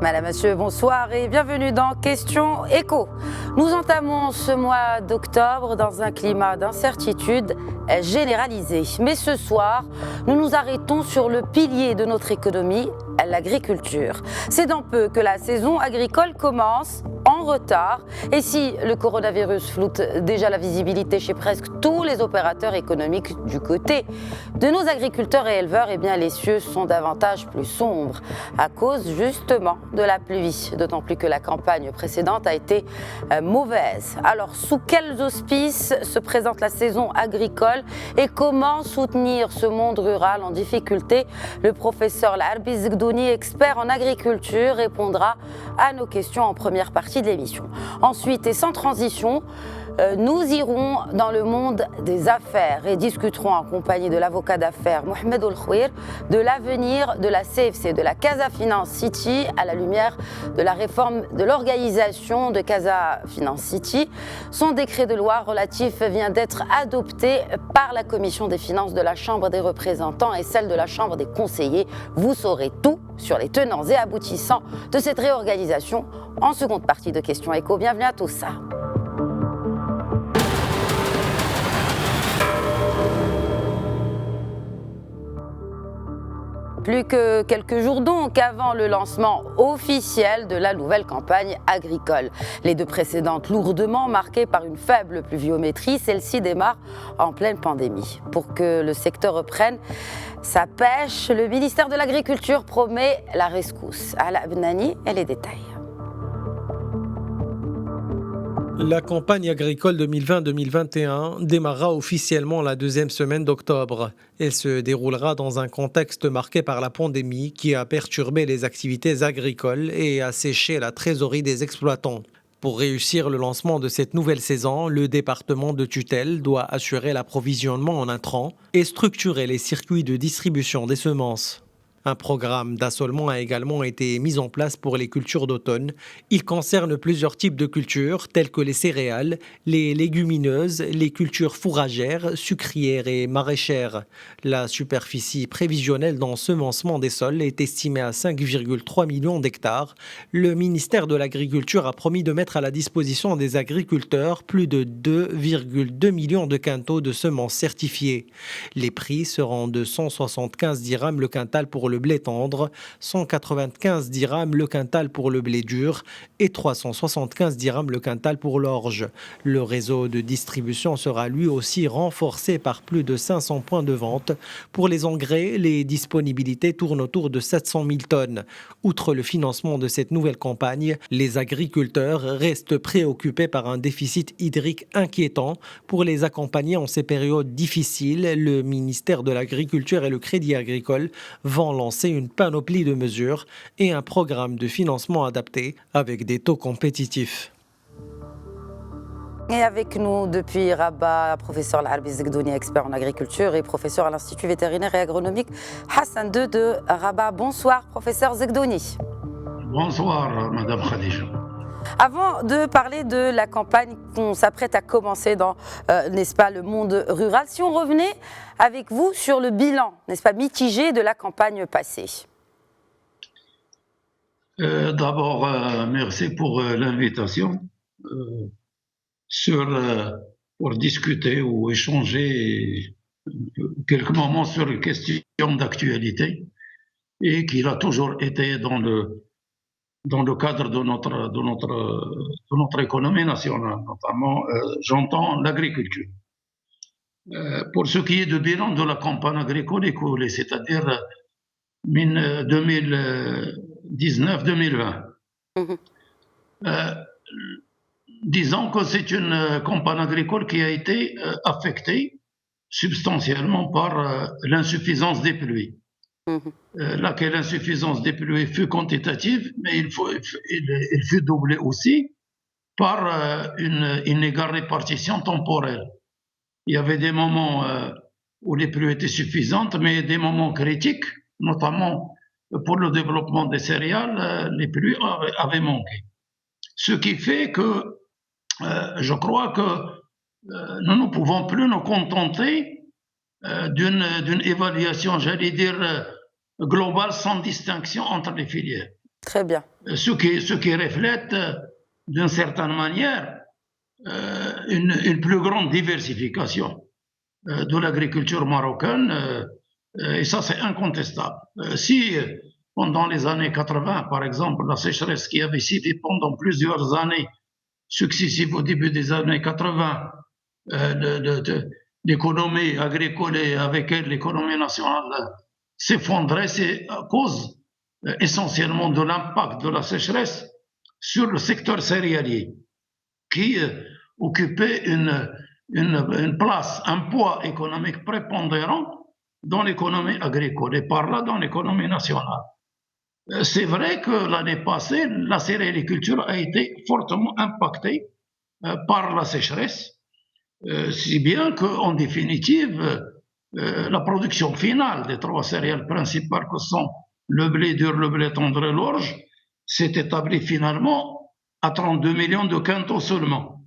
Madame, Monsieur, bonsoir et bienvenue dans Questions Écho. Nous entamons ce mois d'octobre dans un climat d'incertitude généralisée. Mais ce soir, nous nous arrêtons sur le pilier de notre économie, l'agriculture. C'est dans peu que la saison agricole commence en retard. Et si le coronavirus floute déjà la visibilité chez presque tous les opérateurs économiques du côté de nos agriculteurs et éleveurs, eh bien les cieux sont davantage plus sombres à cause justement de la pluie, d'autant plus que la campagne précédente a été mauvaise. Alors sous quels auspices se présente la saison agricole et comment soutenir ce monde rural en difficulté? Le professeur Larbi Zegdouni, expert en agriculture, répondra à nos questions en première partie de l'émission. Ensuite, et sans transition, nous irons dans le monde des affaires et discuterons en compagnie de l'avocat d'affaires Mohamed Oulkhouir de l'avenir de la CFC, de la Casa Finance City à la lumière de la réforme de l'organisation de Casa Finance City. Son décret de loi relatif vient d'être adopté par la Commission des finances de la Chambre des représentants et celle de la Chambre des conseillers. Vous saurez tout sur les tenants et aboutissants de cette réorganisation en seconde partie de Questions Écho. Bienvenue à tous. Plus que quelques jours donc avant le lancement officiel de la nouvelle campagne agricole. Les deux précédentes lourdement marquées par une faible pluviométrie, celle-ci démarre en pleine pandémie. Pour que le secteur reprenne sa pêche, le ministère de l'Agriculture promet la rescousse. Ala Abnani et les détails. La campagne agricole 2020-2021 démarrera officiellement la deuxième semaine d'octobre. Elle se déroulera dans un contexte marqué par la pandémie qui a perturbé les activités agricoles et asséché la trésorerie des exploitants. Pour réussir le lancement de cette nouvelle saison, le département de tutelle doit assurer l'approvisionnement en intrants et structurer les circuits de distribution des semences. Un programme d'assolement a également été mis en place pour les cultures d'automne. Il concerne plusieurs types de cultures, telles que les céréales, les légumineuses, les cultures fourragères, sucrières et maraîchères. La superficie prévisionnelle d'ensemencement des sols est estimée à 5,3 millions d'hectares. Le ministère de l'Agriculture a promis de mettre à la disposition des agriculteurs plus de 2,2 millions de quintaux de semences certifiées. Les prix seront de 175 dirhams le quintal pour le blé tendre, 195 dirhams le quintal pour le blé dur et 375 dirhams le quintal pour l'orge. Le réseau de distribution sera lui aussi renforcé par plus de 500 points de vente. Pour les engrais, les disponibilités tournent autour de 700 000 tonnes. Outre le financement de cette nouvelle campagne, les agriculteurs restent préoccupés par un déficit hydrique inquiétant. Pour les accompagner en ces périodes difficiles, le ministère de l'Agriculture et le Crédit Agricole vont lancer une panoplie de mesures et un programme de financement adapté avec des taux compétitifs. Et avec nous depuis Rabat, professeur Larbi Zegdouni, expert en agriculture et professeur à l'Institut vétérinaire et agronomique Hassan II de Rabat. Bonsoir, professeur Zegdouni. Bonsoir, Madame Khadija. Avant de parler de la campagne qu'on s'apprête à commencer dans, n'est-ce pas, le monde rural, si on revenait avec vous sur le bilan, n'est-ce pas, mitigé de la campagne passée. D'abord, merci pour l'invitation pour discuter ou échanger quelques moments sur une question d'actualité et qui a toujours été dans le cadre de notre économie nationale, notamment, j'entends l'agriculture. Pour ce qui est du bilan de la campagne agricole écoulée, c'est-à-dire 2019-2020, disons que c'est une campagne agricole qui a été affectée substantiellement par l'insuffisance des pluies. Laquelle insuffisance des pluies fut quantitative, mais il fut doublée aussi par une inégale répartition temporelle. Il y avait des moments où les pluies étaient suffisantes, mais des moments critiques, notamment pour le développement des céréales, les pluies avaient manqué. Ce qui fait que je crois que nous ne pouvons plus nous contenter d'une évaluation, j'allais dire, globale, sans distinction entre les filières. Très bien. ce qui reflète d'une certaine manière une plus grande diversification de l'agriculture marocaine, et ça c'est incontestable. Si pendant les années 80, par exemple, la sécheresse qui avait sévi pendant plusieurs années successives au début des années 80, l'économie agricole et avec elle l'économie nationale s'effondrait, c'est à cause essentiellement de l'impact de la sécheresse sur le secteur céréalier, qui occupait une place, un poids économique prépondérant dans l'économie agricole et par là dans l'économie nationale. C'est vrai que l'année passée, la céréaliculture a été fortement impactée par la sécheresse, si bien qu'en définitive, la production finale des trois céréales principales que sont le blé dur, le blé tendre et l'orge s'est établie finalement à 32 millions de quintaux seulement,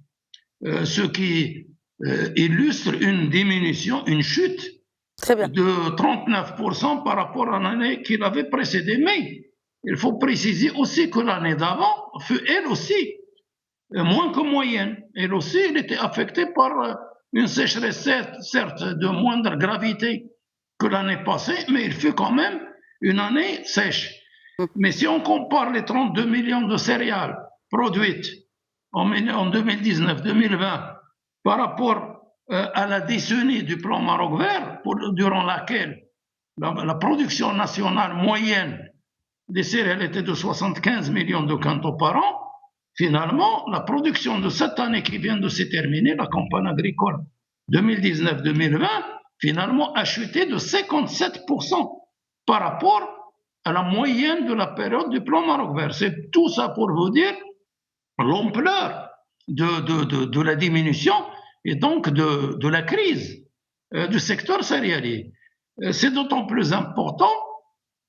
ce qui illustre une diminution, une chute de 39% par rapport à l'année qui l'avait précédée. Mais il faut préciser aussi que l'année d'avant fut elle aussi moins que moyenne. Elle aussi, elle était affectée par une sécheresse certes de moindre gravité que l'année passée, mais il fut quand même une année sèche. Mais si on compare les 32 millions de céréales produites en 2019-2020 par rapport à la décennie du plan Maroc vert, durant laquelle la production nationale moyenne des céréales était de 75 millions de quintaux par an, finalement, la production de cette année qui vient de se terminer, la campagne agricole 2019-2020, finalement a chuté de 57% par rapport à la moyenne de la période du plan Maroc vert. C'est tout ça pour vous dire l'ampleur de la diminution et donc de la crise du secteur céréalier. C'est d'autant plus important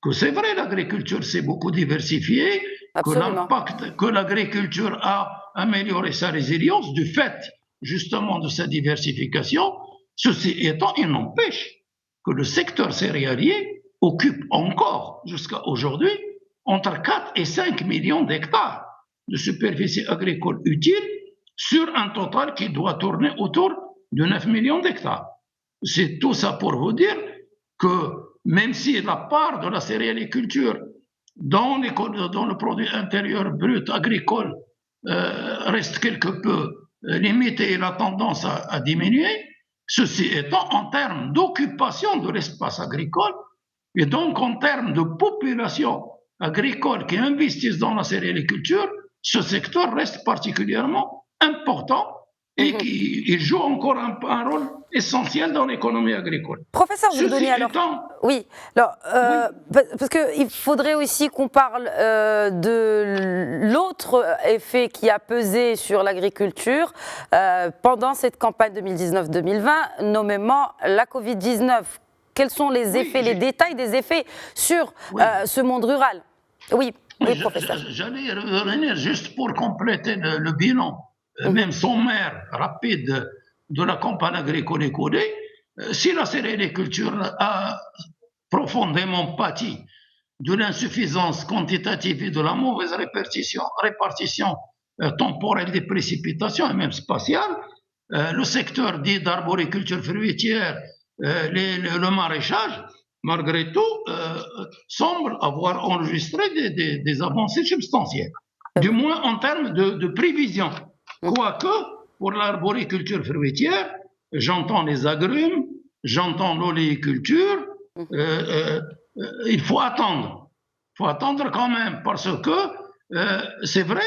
que c'est vrai, l'agriculture s'est beaucoup diversifiée, que l'agriculture a amélioré sa résilience du fait justement de sa diversification. Ceci étant, il n'empêche que le secteur céréalier occupe encore jusqu'à aujourd'hui entre 4 et 5 millions d'hectares de superficie agricole utile sur un total qui doit tourner autour de 9 millions d'hectares. C'est tout ça pour vous dire que même si la part de la céréaliculture dans le produit intérieur brut agricole reste quelque peu limitée et a tendance à diminuer, ceci étant, en termes d'occupation de l'espace agricole et donc en termes de population agricole qui investissent dans la céréaliculture, ce secteur reste particulièrement important et qui joue encore un rôle essentiel dans l'économie agricole. Professeur Boudoni, alors, oui, alors, oui. Parce qu'il faudrait aussi qu'on parle de l'autre effet qui a pesé sur l'agriculture pendant cette campagne 2019-2020, nommément la Covid-19. Quels sont les effets, les détails des effets sur ce monde rural? Oui, professeur. J'allais revenir juste pour compléter le bilan. Même sommaire rapide de la campagne agricole écoulée, si la céréaliculture a profondément pâti de l'insuffisance quantitative et de la mauvaise répartition temporelle des précipitations et même spatiale, le secteur dit d'arboriculture fruitière, le maraîchage, malgré tout, semble avoir enregistré des avancées substantielles, du moins en termes de prévision. Quoique, pour l'arboriculture fruitière, j'entends les agrumes, j'entends l'oléiculture, il faut attendre. Il faut attendre quand même, parce que c'est vrai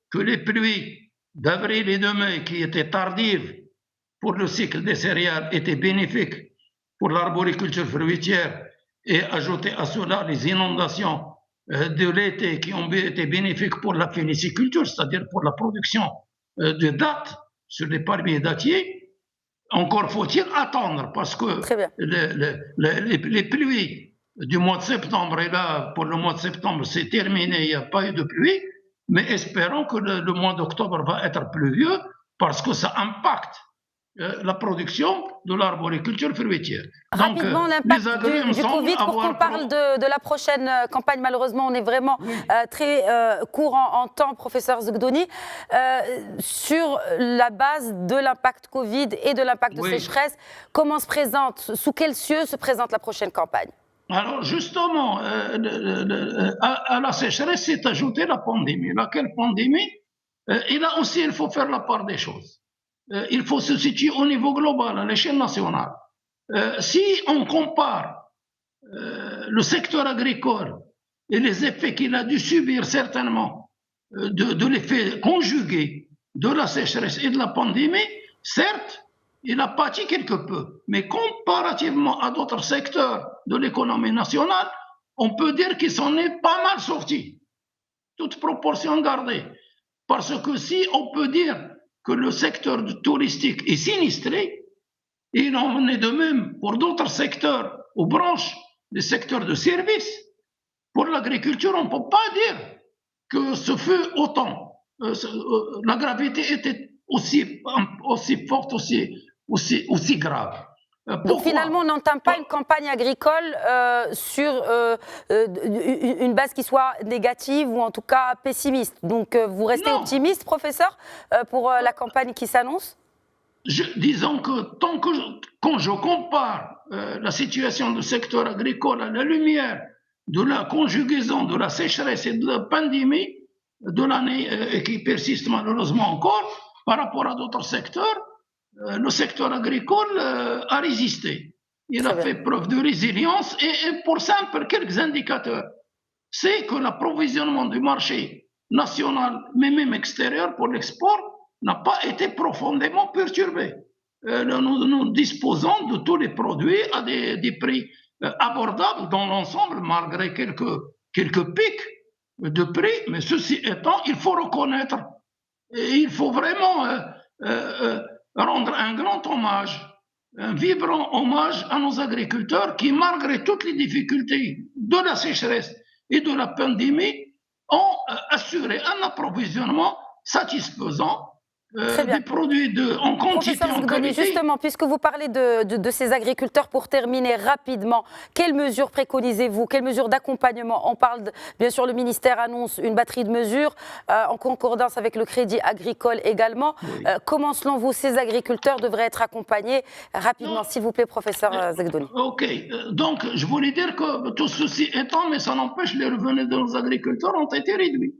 que les pluies d'avril et de mai, qui étaient tardives pour le cycle des céréales, étaient bénéfiques pour l'arboriculture fruitière, et ajouter à cela les inondations de l'été qui ont été bénéfiques pour la phéniciculture, c'est-à-dire pour la production de dattes sur les palmiers dattiers. Encore faut-il attendre, parce que les pluies du mois de septembre, et là pour le mois de septembre c'est terminé, il n'y a pas eu de pluie, mais espérons que le mois d'octobre va être pluvieux, parce que ça impacte la production de l'arboriculture fruitière. Rapidement, l'impact du Covid, pour qu'on parle de la prochaine campagne. Malheureusement, on est vraiment très court en temps, professeur Zegdouni. Sur la base de l'impact Covid et de l'impact de sécheresse, comment se présente, sous quels cieux se présente la prochaine campagne? Alors justement, à la sécheresse s'est ajoutée la pandémie. Laquelle pandémie? Et là aussi, il faut faire la part des choses. Il faut se situer au niveau global, à l'échelle nationale. Si on compare le secteur agricole et les effets qu'il a dû subir certainement de l'effet conjugué de la sécheresse et de la pandémie, certes, il a pâti quelque peu, mais comparativement à d'autres secteurs de l'économie nationale, on peut dire qu'il s'en est pas mal sorti, toute proportion gardée. Parce que si on peut dire que le secteur touristique est sinistré, et il en est de même pour d'autres secteurs ou branches des secteurs de services. Pour l'agriculture, on ne peut pas dire que ce fut autant. La gravité était aussi forte, aussi grave. Donc finalement, on n'entame pas une campagne agricole sur une base qui soit négative ou en tout cas pessimiste. Donc vous restez optimiste, professeur, pour la campagne qui s'annonce? Disons que quand je compare la situation du secteur agricole à la lumière de la conjugaison de la sécheresse et de la pandémie de l'année qui persiste malheureusement encore par rapport à d'autres secteurs, le secteur agricole a résisté. Il a fait preuve de résilience et pour simple quelques indicateurs. C'est que l'approvisionnement du marché national, mais même extérieur pour l'export, n'a pas été profondément perturbé. Nous disposons de tous les produits à des prix abordables dans l'ensemble, malgré quelques pics de prix. Mais ceci étant, il faut reconnaître et il faut vraiment rendre un grand hommage, un vibrant hommage à nos agriculteurs qui, malgré toutes les difficultés de la sécheresse et de la pandémie, ont assuré un approvisionnement satisfaisant des produits en quantité, en qualité. Justement, puisque vous parlez de ces agriculteurs, pour terminer rapidement, quelles mesures préconisez-vous? Quelles mesures d'accompagnement? On parle, bien sûr, le ministère annonce une batterie de mesures en concordance avec le Crédit Agricole également. Oui. Comment, selon vous, ces agriculteurs devraient être accompagnés? Rapidement, s'il vous plaît, professeur Zegdouni. Ok, donc je voulais dire que tout ceci étant, mais ça n'empêche, les revenus de nos agriculteurs ont été réduits.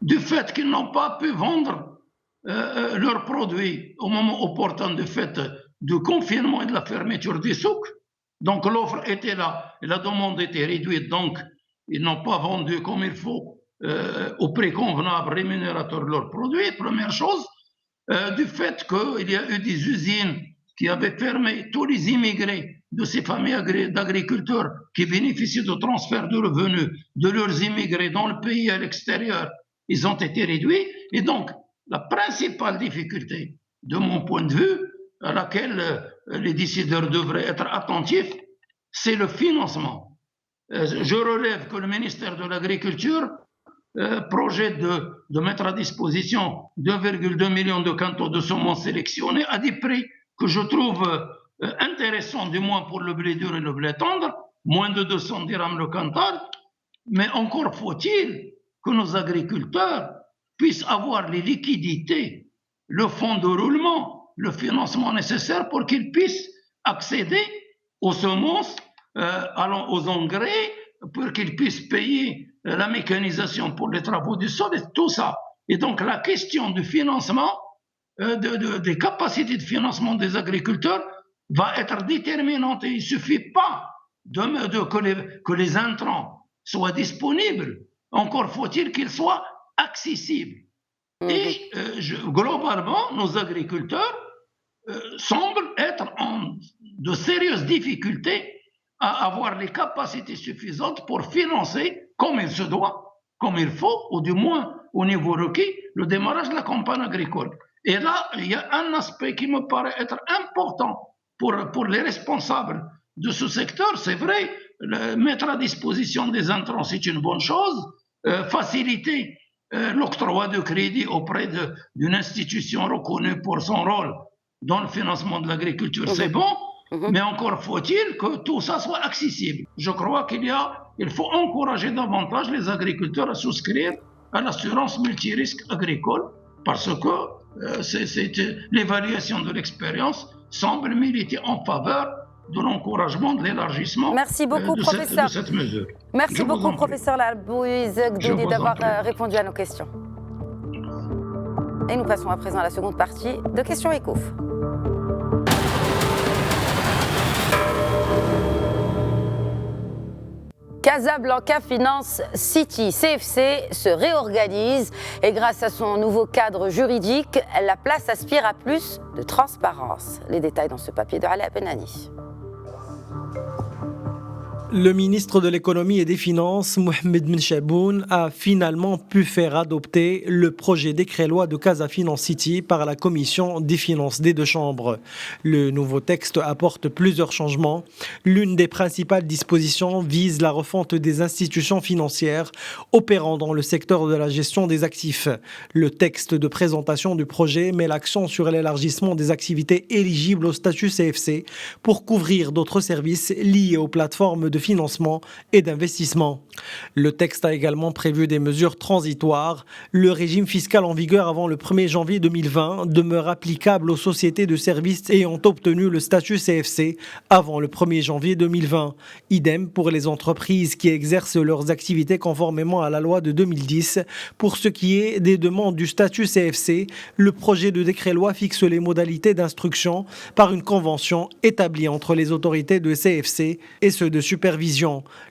Du fait qu'ils n'ont pas pu vendre leurs produits au moment opportun du fait du confinement et de la fermeture des souks. Donc l'offre était là et la demande était réduite, donc ils n'ont pas vendu comme il faut au prix convenable rémunérateur de leurs produits. Première chose, du fait qu'il y a eu des usines qui avaient fermé, tous les immigrés de ces familles d'agriculteurs qui bénéficient de transfert de revenus de leurs immigrés dans le pays et à l'extérieur, ils ont été réduits. Et donc, la principale difficulté, de mon point de vue, à laquelle les décideurs devraient être attentifs, c'est le financement. Je relève que le ministère de l'Agriculture projette de mettre à disposition 2,2 millions de quintaux de semences sélectionnées à des prix que je trouve intéressants, du moins pour le blé dur et le blé tendre, moins de 200 dirhams le quintal. Mais encore faut-il que nos agriculteurs puissent avoir les liquidités, le fonds de roulement, le financement nécessaire pour qu'ils puissent accéder aux semences, aux engrais, pour qu'ils puissent payer la mécanisation pour les travaux du sol et tout ça. Et donc la question du financement, des capacités de financement des agriculteurs va être déterminante. Et il ne suffit pas que les intrants soient disponibles, encore faut-il qu'ils soient accessibles. Et globalement, nos agriculteurs semblent être en de sérieuses difficultés à avoir les capacités suffisantes pour financer, comme il se doit, comme il faut, ou du moins au niveau requis, le démarrage de la campagne agricole. Et là, il y a un aspect qui me paraît être important pour les responsables de ce secteur. C'est vrai, mettre à disposition des intrants, c'est une bonne chose, faciliter l'octroi de crédit auprès d'une institution reconnue pour son rôle dans le financement de l'agriculture, c'est bon, mais encore faut-il que tout ça soit accessible. Je crois qu'il faut encourager davantage les agriculteurs à souscrire à l'assurance multirisque agricole parce que l'évaluation de l'expérience semble militer en faveur de l'encouragement de l'élargissement de cette mesure. Merci beaucoup, professeur Labouise Gdoudi, d'avoir répondu à nos questions. Et nous passons à présent à la seconde partie de Questions Éco. Casablanca Finance City, CFC, se réorganise et grâce à son nouveau cadre juridique, la place aspire à plus de transparence. Les détails dans ce papier de Ala Benani. Le ministre de l'économie et des finances, Mohamed Menchaboun, a finalement pu faire adopter le projet décret-loi de Casa Finance City par la commission des finances des deux chambres. Le nouveau texte apporte plusieurs changements. L'une des principales dispositions vise la refonte des institutions financières opérant dans le secteur de la gestion des actifs. Le texte de présentation du projet met l'accent sur l'élargissement des activités éligibles au statut CFC pour couvrir d'autres services liés aux plateformes de financement et d'investissement. Le texte a également prévu des mesures transitoires. Le régime fiscal en vigueur avant le 1er janvier 2020 demeure applicable aux sociétés de services ayant obtenu le statut CFC avant le 1er janvier 2020. Idem pour les entreprises qui exercent leurs activités conformément à la loi de 2010. Pour ce qui est des demandes du statut CFC, le projet de décret-loi fixe les modalités d'instruction par une convention établie entre les autorités de CFC et ceux de supervision.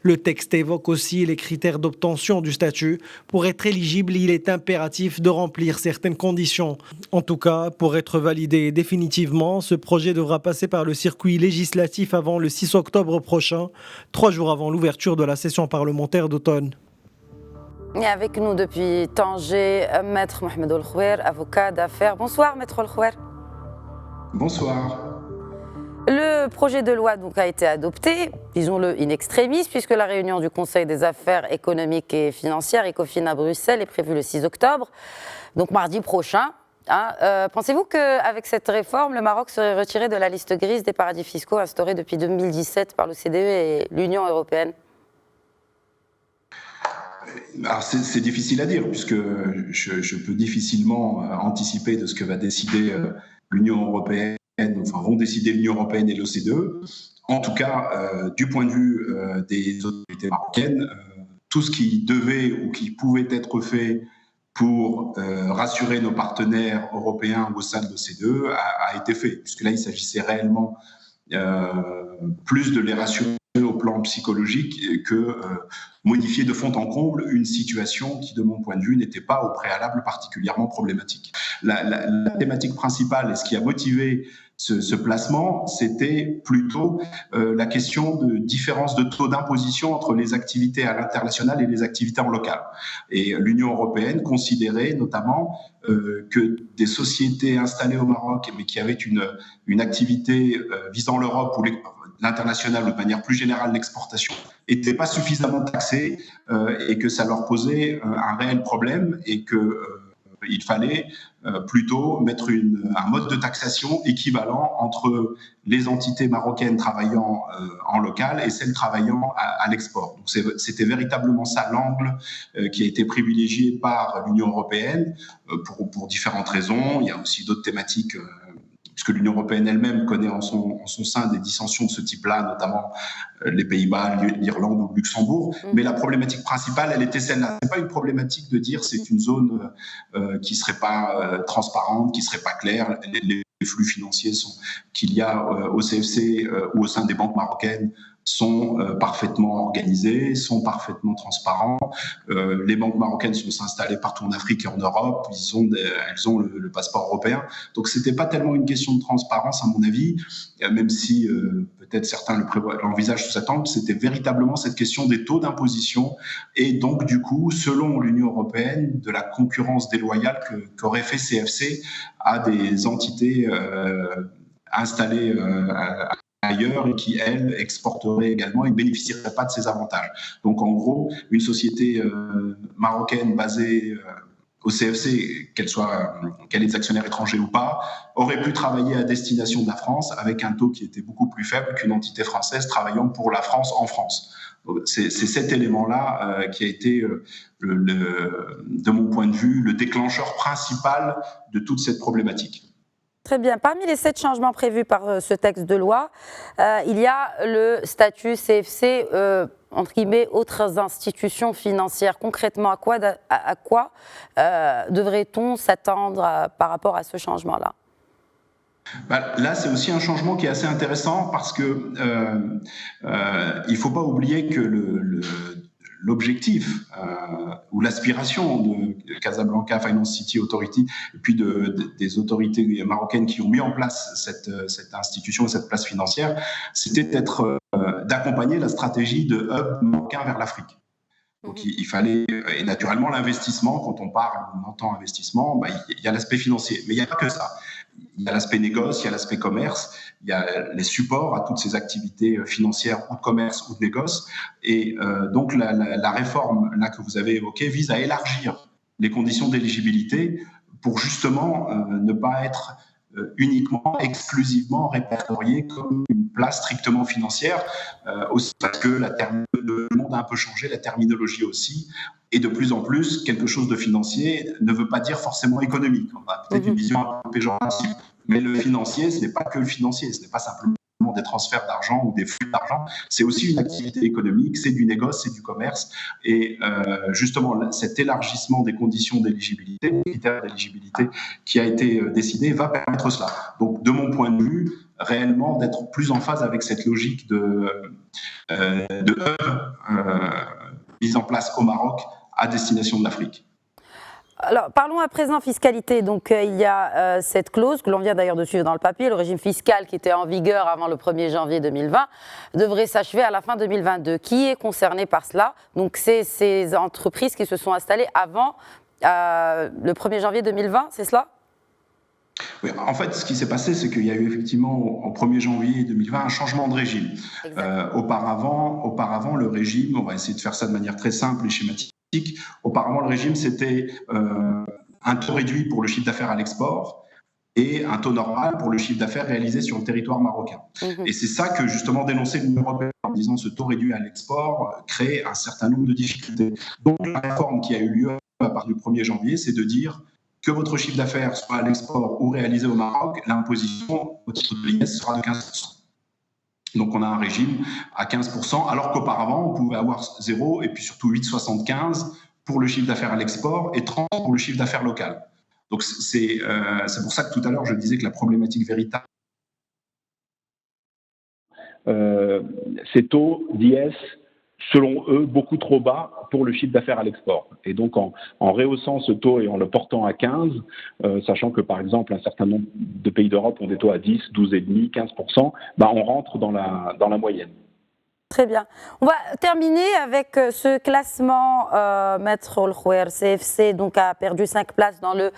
Le texte évoque aussi les critères d'obtention du statut. Pour être éligible, il est impératif de remplir certaines conditions. En tout cas, pour être validé définitivement, ce projet devra passer par le circuit législatif avant le 6 octobre prochain, 3 jours avant l'ouverture de la session parlementaire d'automne. Et avec nous depuis Tanger, Maître Mohamed El-Khouer, avocat d'affaires. Bonsoir, Maître El-Khouer. Bonsoir. Le projet de loi donc a été adopté, disons-le in extremis, puisque la réunion du Conseil des affaires économiques et financières, ECOFIN à Bruxelles, est prévue le 6 octobre, donc mardi prochain. Pensez-vous qu'avec cette réforme, le Maroc serait retiré de la liste grise des paradis fiscaux instaurée depuis 2017 par l'OCDE et l'Union européenne ? Alors c'est difficile à dire, puisque je peux difficilement anticiper de ce que va décider l'Union européenne. Enfin, vont décider l'Union européenne et l'OCDE. En tout cas, du point de vue des autorités marocaines, tout ce qui devait ou qui pouvait être fait pour rassurer nos partenaires européens au sein de l'OCDE a été fait, puisque là, il s'agissait réellement plus de les rassurer au plan psychologique que modifier de fond en comble une situation qui, de mon point de vue, n'était pas au préalable particulièrement problématique. La thématique principale et ce qui a motivé ce placement, c'était plutôt la question de différence de taux d'imposition entre les activités à l'international et les activités en local. Et l'Union européenne considérait notamment que des sociétés installées au Maroc, mais qui avaient une activité visant l'Europe ou l'international ou de manière plus générale l'exportation, n'étaient pas suffisamment taxées et que ça leur posait un réel problème et que il fallait plutôt mettre un mode de taxation équivalent entre les entités marocaines travaillant en local et celles travaillant à l'export. Donc c'était véritablement ça l'angle qui a été privilégié par l'Union européenne pour différentes raisons. Il y a aussi d'autres thématiques puisque l'Union européenne elle-même connaît en son sein des dissensions de ce type-là, notamment les Pays-Bas, l'Irlande ou le Luxembourg. Mais la problématique principale, elle était celle-là. C'est pas une problématique de dire c'est une zone qui serait pas transparente, qui serait pas claire. Les flux financiers qu'il y a au CFC ou au sein des banques marocaines sont parfaitement organisés, sont parfaitement transparents. Les banques marocaines sont installées partout en Afrique et en Europe. Elles ont le passeport européen. Donc, c'était pas tellement une question de transparence, à mon avis, même si peut-être certains l'envisagent sous cet angle. C'était véritablement cette question des taux d'imposition et donc, du coup, selon l'Union européenne, de la concurrence déloyale qu'aurait fait CFC à des entités installées ailleurs et qui, elles, exporteraient également et ne bénéficieraient pas de ces avantages. Donc, en gros, une société marocaine basée au CFC, qu'elle ait des actionnaires étrangers ou pas, aurait pu travailler à destination de la France avec un taux qui était beaucoup plus faible qu'une entité française travaillant pour la France en France. C'est cet élément-là qui a été, de mon point de vue, le déclencheur principal de toute cette problématique. Très bien. Parmi les 7 changements prévus par ce texte de loi, il y a le statut CFC, entre guillemets, autres institutions financières. Concrètement, à quoi devrait-on s'attendre par rapport à ce changement-là ? Là, c'est aussi un changement qui est assez intéressant parce que il faut pas oublier que l'objectif ou l'aspiration de Casablanca Finance City Authority et puis des autorités marocaines qui ont mis en place cette institution et cette place financière, c'était d'accompagner la stratégie de hub marocain vers l'Afrique. Donc il fallait, et naturellement l'investissement, quand on entend investissement, il y a l'aspect financier, mais il n'y a pas que ça. Il y a l'aspect négoce, il y a l'aspect commerce, il y a les supports à toutes ces activités financières ou de commerce ou de négoce. Et donc la réforme là que vous avez évoquée vise à élargir les conditions d'éligibilité pour justement ne pas être uniquement, exclusivement répertorié comme une place strictement financière, aussi parce que le monde a un peu changé, la terminologie aussi, et de plus en plus, quelque chose de financier ne veut pas dire forcément économique. On a peut-être une vision un peu péjorative, mais le financier, ce n'est pas que le financier, ce n'est pas simplement des transferts d'argent ou des flux d'argent, c'est aussi une activité économique, c'est du négoce, c'est du commerce, et justement cet élargissement des conditions d'éligibilité, des critères d'éligibilité qui a été décidé va permettre cela. Donc de mon point de vue, réellement d'être plus en phase avec cette logique de mise en place au Maroc à destination de l'Afrique. Alors, parlons à présent fiscalité. Donc, il y a cette clause que l'on vient d'ailleurs de suivre dans le papier. Le régime fiscal qui était en vigueur avant le 1er janvier 2020 devrait s'achever à la fin 2022. Qui est concerné par cela? Donc, c'est ces entreprises qui se sont installées avant le 1er janvier 2020, c'est cela? Oui, en fait, ce qui s'est passé, c'est qu'il y a eu effectivement au 1er janvier 2020 un changement de régime. Auparavant, le régime, on va essayer de faire ça de manière très simple et schématique. Auparavant, le régime, c'était un taux réduit pour le chiffre d'affaires à l'export et un taux normal pour le chiffre d'affaires réalisé sur le territoire marocain. Et c'est ça que justement dénonçait l'Union européenne en disant ce taux réduit à l'export crée un certain nombre de difficultés. Donc la réforme qui a eu lieu à partir du 1er janvier, c'est de dire que votre chiffre d'affaires soit à l'export ou réalisé au Maroc, l'imposition au titre de l'IS sera de 15%. Donc on a un régime à 15%, alors qu'auparavant on pouvait avoir 0 et puis surtout 8,75 pour le chiffre d'affaires à l'export et 30 pour le chiffre d'affaires local. Donc c'est pour ça que tout à l'heure je disais que la problématique véritable, ces taux d'IS, selon eux, beaucoup trop bas pour le chiffre d'affaires à l'export. Et donc, en rehaussant ce taux et en le portant à 15, sachant que, par exemple, un certain nombre de pays d'Europe ont des taux à 10, 12,5, 15%, on rentre dans la moyenne. Très bien. On va terminer avec ce classement. Maître Olkhouer, CFC donc, a perdu 5 places dans le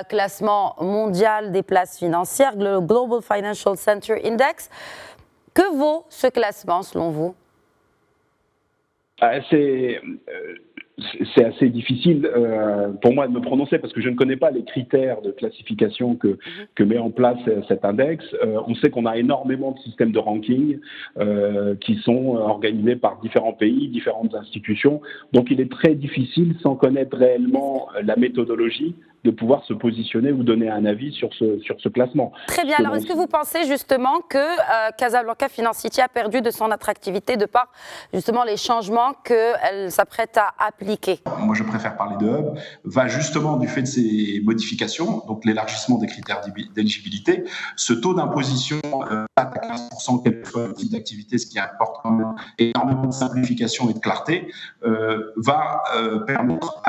classement mondial des places financières, le Global Financial Center Index. Que vaut ce classement, selon vous ? C'est assez difficile pour moi de me prononcer parce que je ne connais pas les critères de classification que met en place cet index. On sait qu'on a énormément de systèmes de ranking qui sont organisés par différents pays, différentes institutions. Donc il est très difficile, sans connaître réellement la méthodologie, de pouvoir se positionner ou donner un avis sur ce classement. Très bien. Alors, est-ce que vous pensez justement que Casablanca Finance City a perdu de son attractivité de par justement les changements qu'elle s'apprête à appliquer? Moi, je préfère parler de hub, va justement du fait de ces modifications, donc l'élargissement des critères d'éligibilité, ce taux d'imposition à 15%, quel que soit le type d'activité, ce qui apporte quand même énormément de simplification et de clarté, va permettre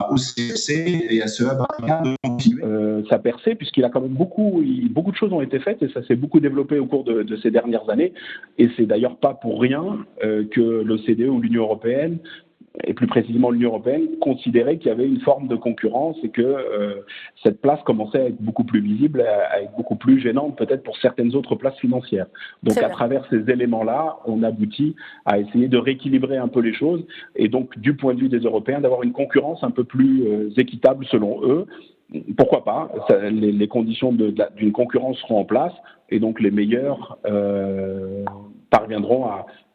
au CFC et à ce hub de continuer sa percée, puisqu'il a quand même beaucoup de choses ont été faites et ça s'est beaucoup développé au cours de ces dernières années. Et c'est d'ailleurs pas pour rien que l'OCDE ou l'Union européenne et plus précisément l'Union européenne, considérait qu'il y avait une forme de concurrence et que cette place commençait à être beaucoup plus visible, à être beaucoup plus gênante peut-être pour certaines autres places financières. Donc à travers ces éléments-là, on aboutit à essayer de rééquilibrer un peu les choses et donc du point de vue des Européens, d'avoir une concurrence un peu plus équitable selon eux. Pourquoi pas, les conditions d'une concurrence seront en place et donc les meilleurs parviendront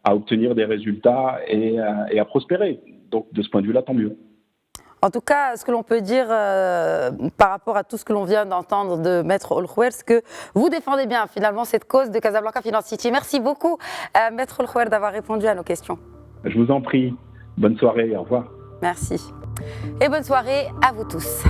à obtenir des résultats et à prospérer. Donc de ce point de vue-là, tant mieux. En tout cas, ce que l'on peut dire par rapport à tout ce que l'on vient d'entendre de Maître Olkhouer, c'est que vous défendez bien finalement cette cause de Casablanca Finance City. Merci beaucoup Maître Olkhouer d'avoir répondu à nos questions. Je vous en prie. Bonne soirée, au revoir. Merci. Et bonne soirée à vous tous.